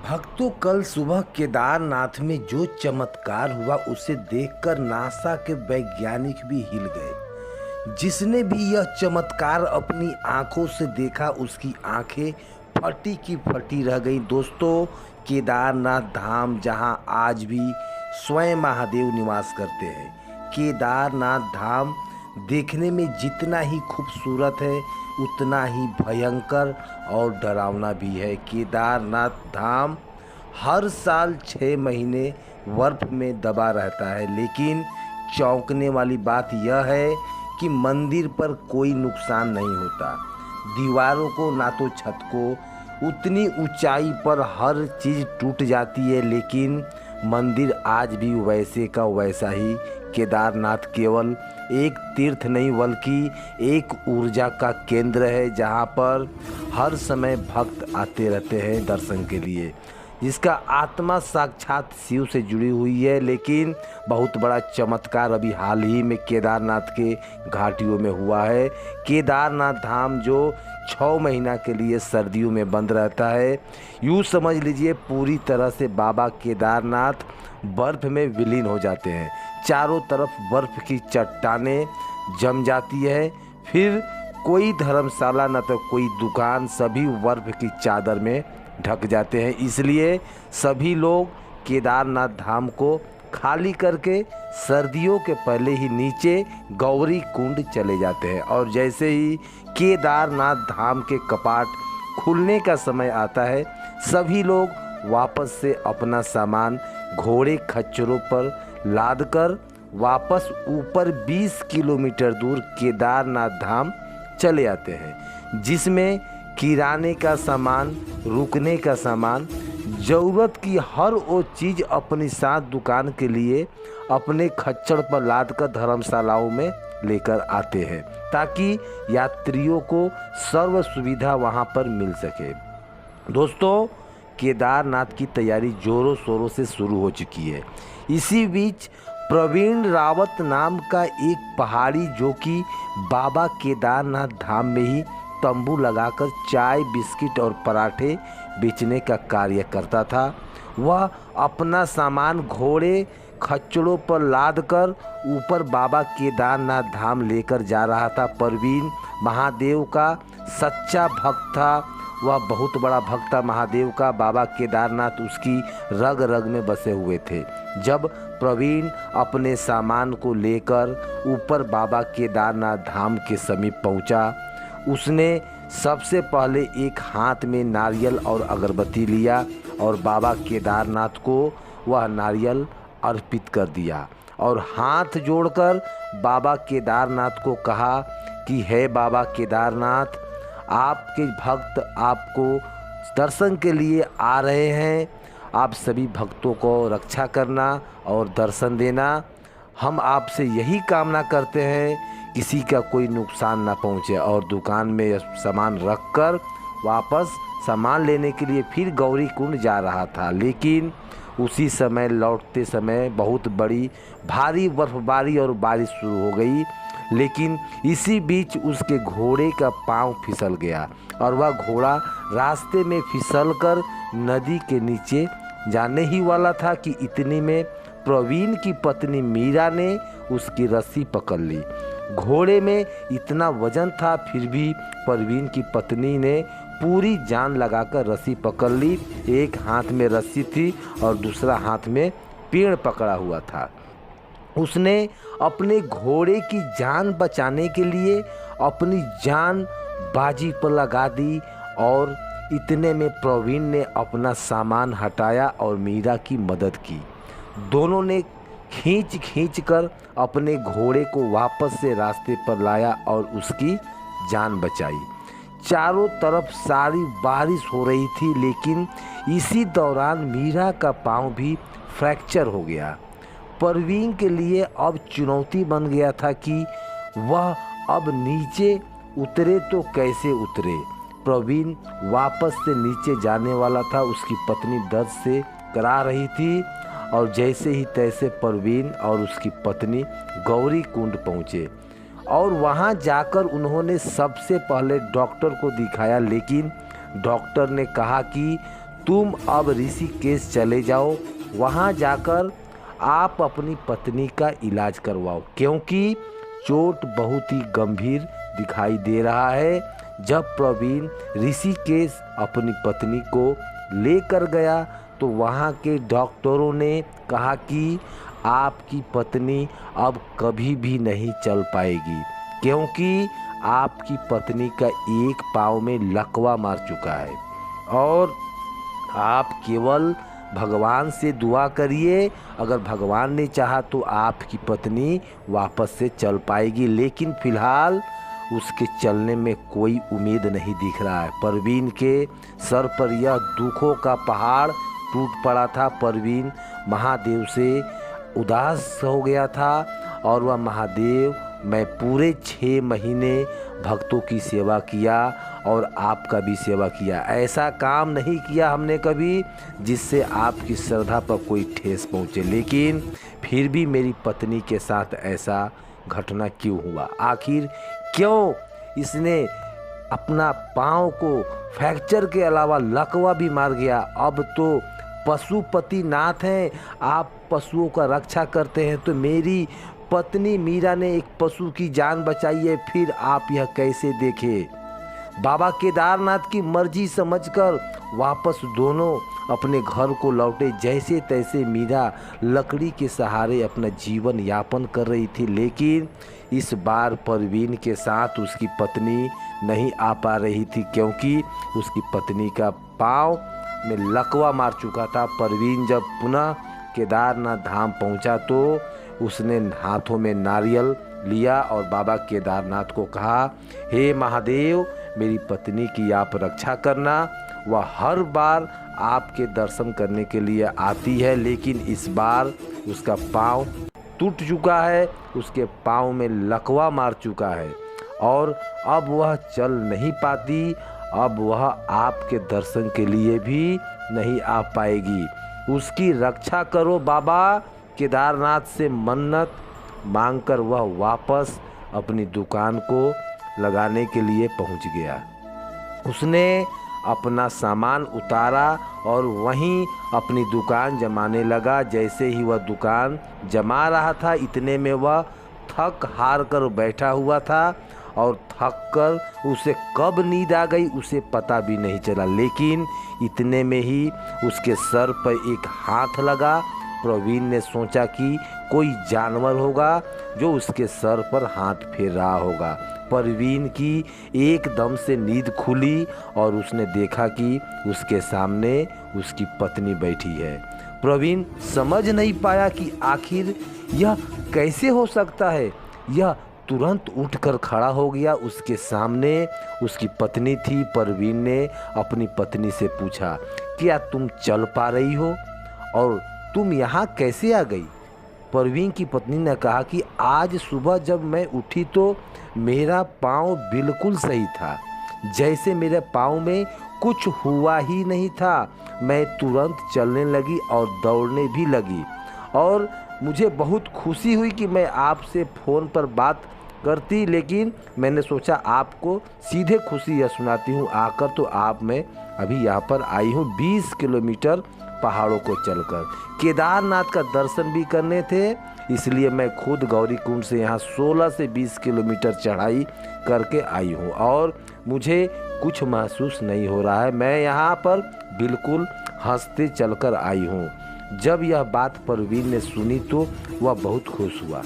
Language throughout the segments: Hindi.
भक्तों, कल सुबह केदारनाथ में जो चमत्कार हुआ उसे देखकर नासा के वैज्ञानिक भी हिल गए। जिसने भी यह चमत्कार अपनी आंखों से देखा उसकी आंखें फटी की फटी रह गईं। दोस्तों, केदारनाथ धाम जहां आज भी स्वयं महादेव निवास करते हैं। केदारनाथ धाम देखने में जितना ही खूबसूरत है उतना ही भयंकर और डरावना भी है। केदारनाथ धाम हर साल 6 महीने बर्फ में दबा रहता है, लेकिन चौंकने वाली बात यह है कि मंदिर पर कोई नुकसान नहीं होता। दीवारों को ना तो छत को, उतनी ऊंचाई पर हर चीज़ टूट जाती है, लेकिन मंदिर आज भी वैसे का वैसा ही। केदारनाथ केवल एक तीर्थ नहीं बल्कि एक ऊर्जा का केंद्र है, जहां पर हर समय भक्त आते रहते हैं दर्शन के लिए। जिसका आत्मा साक्षात शिव से जुड़ी हुई है। लेकिन बहुत बड़ा चमत्कार अभी हाल ही में केदारनाथ के घाटियों में हुआ है। केदारनाथ धाम जो 6 महीना के लिए सर्दियों में बंद रहता है, यूँ समझ लीजिए पूरी तरह से बाबा केदारनाथ बर्फ़ में विलीन हो जाते हैं। चारों तरफ बर्फ़ की चट्टानें जम जाती है, फिर कोई धर्मशाला न तो कोई दुकान, सभी बर्फ़ की चादर में ढक जाते हैं। इसलिए सभी लोग केदारनाथ धाम को खाली करके सर्दियों के पहले ही नीचे गौरी कुंड चले जाते हैं। और जैसे ही केदारनाथ धाम के कपाट खुलने का समय आता है, सभी लोग वापस से अपना सामान घोड़े खच्चरों पर लादकर वापस ऊपर 20 किलोमीटर दूर केदारनाथ धाम चले आते हैं, जिसमें किराने का सामान, रुकने का सामान, ज़रूरत की हर वो चीज़ अपनी साथ दुकान के लिए अपने खच्चर पर लादकर धर्मशालाओं में लेकर आते हैं, ताकि यात्रियों को सर्व सुविधा वहां पर मिल सके। दोस्तों, केदारनाथ की तैयारी जोरों शोरों से शुरू हो चुकी है। इसी बीच प्रवीण रावत नाम का एक पहाड़ी, जो कि बाबा केदारनाथ धाम में ही तंबू लगाकर चाय, बिस्किट और पराठे बेचने का कार्य करता था, वह अपना सामान घोड़े खच्चरों पर लादकर ऊपर बाबा केदारनाथ धाम लेकर जा रहा था। प्रवीण महादेव का सच्चा भक्त था, वह बहुत बड़ा भक्त था महादेव का। बाबा केदारनाथ उसकी रग रग में बसे हुए थे। जब प्रवीण अपने सामान को लेकर ऊपर बाबा केदारनाथ धाम के समीप पहुंचा, उसने सबसे पहले एक हाथ में नारियल और अगरबत्ती लिया और बाबा केदारनाथ को वह नारियल अर्पित कर दिया और हाथ जोड़कर बाबा केदारनाथ को कहा कि हे बाबा केदारनाथ, आपके भक्त आपको दर्शन के लिए आ रहे हैं। आप सभी भक्तों को रक्षा करना और दर्शन देना। हम आपसे यही कामना करते हैं किसी का कोई नुकसान ना पहुंचे। और दुकान में सामान रखकर वापस सामान लेने के लिए फिर गौरी कुंड जा रहा था। लेकिन उसी समय लौटते समय बहुत बड़ी भारी बर्फबारी और बारिश शुरू हो गई। लेकिन इसी बीच उसके घोड़े का पांव फिसल गया और वह घोड़ा रास्ते में फिसलकर नदी के नीचे जाने ही वाला था कि इतने में प्रवीण की पत्नी मीरा ने उसकी रस्सी पकड़ ली। घोड़े में इतना वजन था, फिर भी प्रवीण की पत्नी ने पूरी जान लगाकर रस्सी पकड़ ली। एक हाथ में रस्सी थी और दूसरा हाथ में पेड़ पकड़ा हुआ था। उसने अपने घोड़े की जान बचाने के लिए अपनी जान बाजी पर लगा दी और इतने में प्रवीण ने अपना सामान हटाया और मीरा की मदद की। दोनों ने खींच कर अपने घोड़े को वापस से रास्ते पर लाया और उसकी जान बचाई। चारों तरफ सारी बारिश हो रही थी, लेकिन इसी दौरान मीरा का पांव भी फ्रैक्चर हो गया। प्रवीण के लिए अब चुनौती बन गया था कि वह अब नीचे उतरे तो कैसे उतरे। प्रवीण वापस से नीचे जाने वाला था, उसकी पत्नी दर्द से करा रही थी और जैसे ही तैसे प्रवीण और उसकी पत्नी गौरी कुंड पहुँचे और वहाँ जाकर उन्होंने सबसे पहले डॉक्टर को दिखाया। लेकिन डॉक्टर ने कहा कि तुम अब ऋषिकेश चले जाओ, वहाँ जाकर आप अपनी पत्नी का इलाज करवाओ, क्योंकि चोट बहुत ही गंभीर दिखाई दे रहा है। जब प्रवीण ऋषिकेश अपनी पत्नी को लेकर गया तो वहाँ के डॉक्टरों ने कहा कि आपकी पत्नी अब कभी भी नहीं चल पाएगी, क्योंकि आपकी पत्नी का एक पाँव में लकवा मार चुका है और आप केवल भगवान से दुआ करिए, अगर भगवान ने चाहा तो आपकी पत्नी वापस से चल पाएगी, लेकिन फिलहाल उसके चलने में कोई उम्मीद नहीं दिख रहा है। परवीन के सर पर यह दुखों का पहाड़ टूट पड़ा था। परवीन महादेव से उदास हो गया था और वह महादेव, मैं पूरे 6 महीने भक्तों की सेवा किया और आपका भी सेवा किया, ऐसा काम नहीं किया हमने कभी जिससे आपकी श्रद्धा पर कोई ठेस पहुँचे, लेकिन फिर भी मेरी पत्नी के साथ ऐसा घटना क्यों हुआ? आखिर क्यों इसने अपना पाँव को फ्रैक्चर के अलावा लकवा भी मार गया? अब तो पशुपति नाथ हैं, आप पशुओं का रक्षा करते हैं, तो मेरी पत्नी मीरा ने एक पशु की जान बचाई है, फिर आप यह कैसे देखे? बाबा केदारनाथ की मर्जी समझकर वापस दोनों अपने घर को लौटे। जैसे तैसे मीरा लकड़ी के सहारे अपना जीवन यापन कर रही थी, लेकिन इस बार परवीन के साथ उसकी पत्नी नहीं आ पा रही थी, क्योंकि उसकी पत्नी का पाँव में लकवा मार चुका था। परवीन जब पुनः केदारनाथ धाम पहुंचा तो उसने हाथों में नारियल लिया और बाबा केदारनाथ को कहा, हे महादेव, मेरी पत्नी की आप रक्षा करना। वह हर बार आपके दर्शन करने के लिए आती है, लेकिन इस बार उसका पाँव टूट चुका है, उसके पाँव में लकवा मार चुका है और अब वह चल नहीं पाती। अब वह आपके दर्शन के लिए भी नहीं आ पाएगी। उसकी रक्षा करो बाबा। केदारनाथ से मन्नत मांगकर वह वापस अपनी दुकान को लगाने के लिए पहुंच गया। उसने अपना सामान उतारा और वहीं अपनी दुकान जमाने लगा। जैसे ही वह दुकान जमा रहा था, इतने में वह थक हार कर बैठा हुआ था और थक कर उसे कब नींद आ गई उसे पता भी नहीं चला, लेकिन इतने में ही उसके सर पर एक हाथ लगा। प्रवीण ने सोचा कि कोई जानवर होगा जो उसके सर पर हाथ फेर रहा होगा। परवीन की एकदम से नींद खुली और उसने देखा कि उसके सामने उसकी पत्नी बैठी है। प्रवीण समझ नहीं पाया कि आखिर यह कैसे हो सकता है। यह तुरंत उठकर खड़ा हो गया। उसके सामने उसकी पत्नी थी। परवीन ने अपनी पत्नी से पूछा, क्या तुम चल पा रही हो और तुम यहाँ कैसे आ गई? परवीन की पत्नी ने कहा कि आज सुबह जब मैं उठी तो मेरा पाँव बिल्कुल सही था, जैसे मेरे पाँव में कुछ हुआ ही नहीं था। मैं तुरंत चलने लगी और दौड़ने भी लगी और मुझे बहुत खुशी हुई कि मैं आपसे फ़ोन पर बात करती, लेकिन मैंने सोचा आपको सीधे खुशी यह सुनाती हूँ। आकर तो आप मैं अभी यहाँ पर आई हूँ 20 किलोमीटर पहाड़ों को चलकर। केदारनाथ का दर्शन भी करने थे, इसलिए मैं खुद गौरीकुंड से यहाँ 16 से 20 किलोमीटर चढ़ाई करके आई हूँ और मुझे कुछ महसूस नहीं हो रहा है। मैं यहाँ पर बिल्कुल हंसते चलकर आई हूँ। जब यह बात परवीन ने सुनी तो वह बहुत खुश हुआ।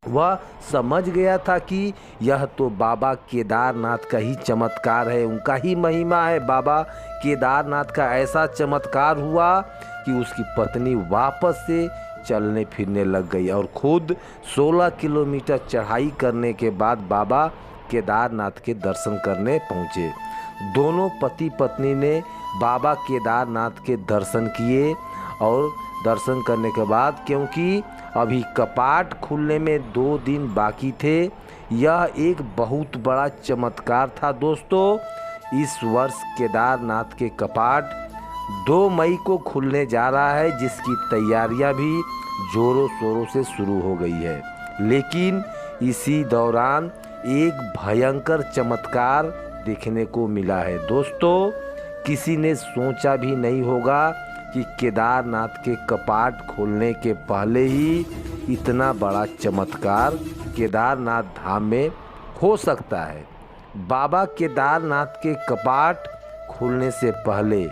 वह समझ गया था कि यह तो बाबा केदारनाथ का ही चमत्कार है, उनका ही महिमा है। बाबा केदारनाथ का ऐसा चमत्कार हुआ कि उसकी पत्नी वापस से चलने फिरने लग गई और खुद 16 किलोमीटर चढ़ाई करने के बाद बाबा केदारनाथ के दर्शन करने पहुँचे। दोनों पति पत्नी ने बाबा केदारनाथ के दर्शन किए और दर्शन करने के बाद, क्योंकि अभी कपाट खुलने में 2 दिन बाकी थे, यह एक बहुत बड़ा चमत्कार था दोस्तों। इस वर्ष केदारनाथ के कपाट 2 मई को खुलने जा रहा है, जिसकी तैयारियां भी जोरों शोरों से शुरू हो गई है। लेकिन इसी दौरान एक भयंकर चमत्कार देखने को मिला है दोस्तों। किसी ने सोचा भी नहीं होगा कि केदारनाथ के कपाट खोलने के पहले ही इतना बड़ा चमत्कार केदारनाथ धाम में हो सकता है। बाबा केदारनाथ के कपाट खुलने से पहले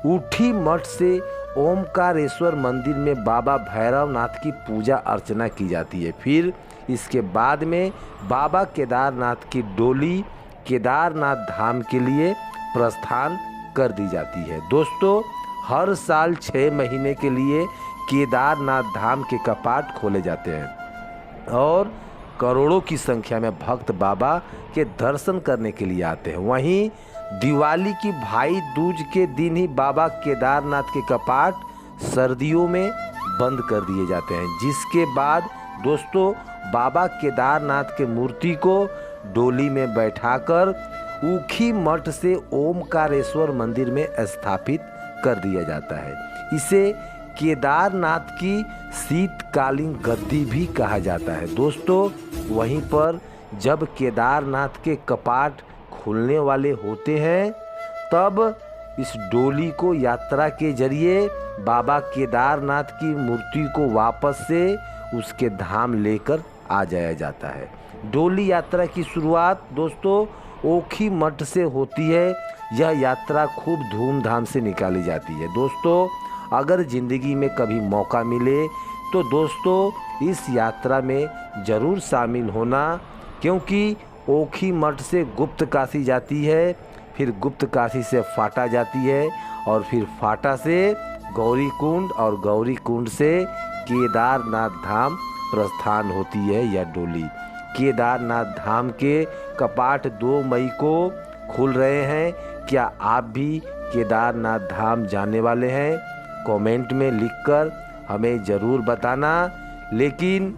ऊटी मठ से ओमकारेश्वर मंदिर में बाबा भैरवनाथ की पूजा अर्चना की जाती है। फिर इसके बाद में बाबा केदारनाथ की डोली केदारनाथ धाम के लिए प्रस्थान कर दी जाती है। दोस्तों, हर साल 6 महीने के लिए केदारनाथ धाम के कपाट खोले जाते हैं और करोड़ों की संख्या में भक्त बाबा के दर्शन करने के लिए आते हैं। वहीं दिवाली की भाई दूज के दिन ही बाबा केदारनाथ के कपाट सर्दियों में बंद कर दिए जाते हैं, जिसके बाद दोस्तों बाबा केदारनाथ के मूर्ति को डोली में बैठाकर ऊखी मठ से ओमकारेश्वर मंदिर में स्थापित कर दिया जाता है। इसे केदारनाथ की शीतकालीन गद्दी भी कहा जाता है। दोस्तों, वहीं पर जब केदारनाथ के कपाट खुलने वाले होते हैं तब इस डोली को यात्रा के जरिए बाबा केदारनाथ की मूर्ति को वापस से उसके धाम लेकर आ जाया जाता है। डोली यात्रा की शुरुआत दोस्तों ओखी मठ से होती है। यह यात्रा खूब धूमधाम से निकाली जाती है। दोस्तों, अगर ज़िंदगी में कभी मौका मिले तो दोस्तों इस यात्रा में ज़रूर शामिल होना, क्योंकि ओखी मठ से गुप्त काशी जाती है, फिर गुप्त काशी से फाटा जाती है और फिर फाटा से गौरी कुंड और गौरी कुंड से केदारनाथ धाम प्रस्थान होती है यह डोली। केदारनाथ धाम के कपाट 2 मई को खुल रहे हैं। क्या आप भी केदारनाथ धाम जाने वाले हैं? कमेंट में लिखकर हमें ज़रूर बताना। लेकिन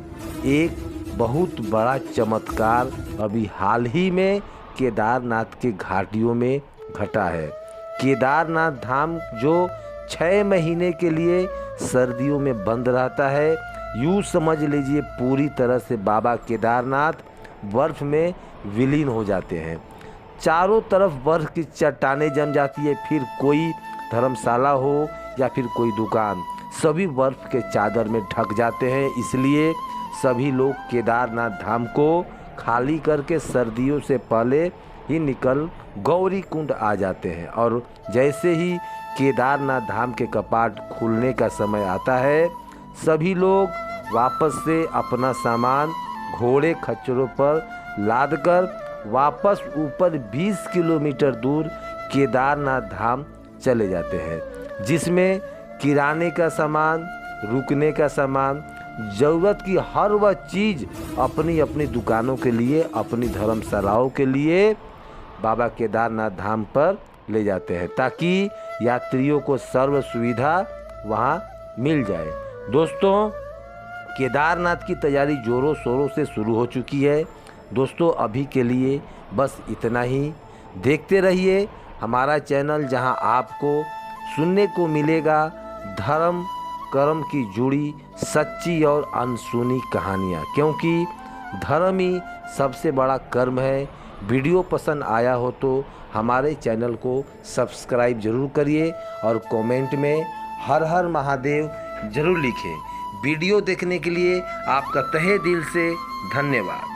एक बहुत बड़ा चमत्कार अभी हाल ही में केदारनाथ के घाटियों में घटा है। केदारनाथ धाम जो 6 महीने के लिए सर्दियों में बंद रहता है, यूँ समझ लीजिए पूरी तरह से बाबा केदारनाथ बर्फ़ में विलीन हो जाते हैं। चारों तरफ बर्फ़ की चट्टानें जम जाती है। फिर कोई धर्मशाला हो या फिर कोई दुकान, सभी बर्फ़ के चादर में ढक जाते हैं। इसलिए सभी लोग केदारनाथ धाम को खाली करके सर्दियों से पहले ही निकल गौरी कुंड आ जाते हैं। और जैसे ही केदारनाथ धाम के कपाट खुलने का समय आता है, सभी लोग वापस से अपना सामान घोड़े खच्चरों पर लादकर वापस ऊपर 20 किलोमीटर दूर केदारनाथ धाम चले जाते हैं, जिसमें किराने का सामान, रुकने का सामान, ज़रूरत की हर वह चीज़ अपनी अपनी दुकानों के लिए, अपनी धर्मशालाओं के लिए बाबा केदारनाथ धाम पर ले जाते हैं, ताकि यात्रियों को सर्व सुविधा वहाँ मिल जाए। दोस्तों, केदारनाथ की तैयारी ज़ोरों शोरों से शुरू हो चुकी है। दोस्तों, अभी के लिए बस इतना ही। देखते रहिए हमारा चैनल, जहां आपको सुनने को मिलेगा धर्म कर्म की जुड़ी सच्ची और अनसुनी कहानियाँ, क्योंकि धर्म ही सबसे बड़ा कर्म है। वीडियो पसंद आया हो तो हमारे चैनल को सब्सक्राइब जरूर करिए और कमेंट में हर हर महादेव जरूर लिखें। वीडियो देखने के लिए आपका तहे दिल से धन्यवाद।